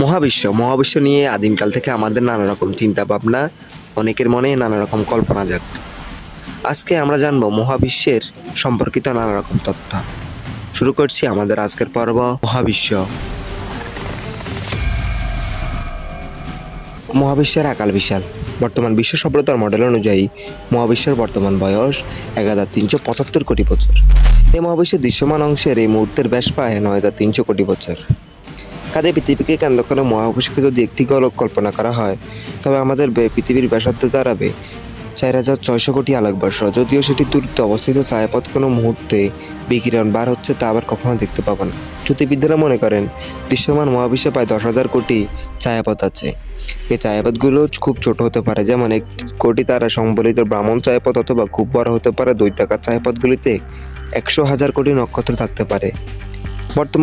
মহাবিশ্ব নিয়ে আদিমকাল থেকে আমাদের নানা রকম চিন্তা ভাবনা, অনেকের মনে নানা রকম কল্পনা জাগ। আজকে আমরা জানবো মহাবিশ্বের সম্পর্কিত নানা রকম তথ্য। শুরু করছি আমাদের আজকের পর্ব মহাবিশ্বের আকার বিশাল। বর্তমান বিশ্ব সভ্যতার মডেল অনুযায়ী মহাবিশ্বের বর্তমান বয়স 1375 কোটি বছর। এই মহাবিশ্বের দৃশ্যমান অংশের এই মুহূর্তের ব্যাস পায় 9300 কোটি বছর। কাজে পৃথিবীকে কেন্দ্র করে মহাবিশ্বকে যদি একটি গোলক কল্পনা করা হয়, তবে আমাদের পৃথিবীর ব্যাসার্ধ দাঁড়াবে 4600 কোটি আলোকবর্ষ। যদিও সেটি দূরত্বে অবস্থিত ছায়াপথ কোনো মুহূর্তে বিকিরণ বার হচ্ছে তা আবার কখনো দেখতে পাবো না। জ্যোতির্বিদরা মনে করেন দৃশ্যমান মহাবিশ্বে প্রায় 10,000 কোটি ছায়াপথ আছে। এই ছায়াপথগুলো খুব ছোট হতে পারে, যেমন 1 কোটি তারা সংবলিত ব্রাহ্মণ ছায়াপথ, অথবা খুব বড় হতে পারে দৈত্যাকার ছায়াপথগুলিতে 100,000 কোটি নক্ষত্র থাকতে পারে। বর্তমান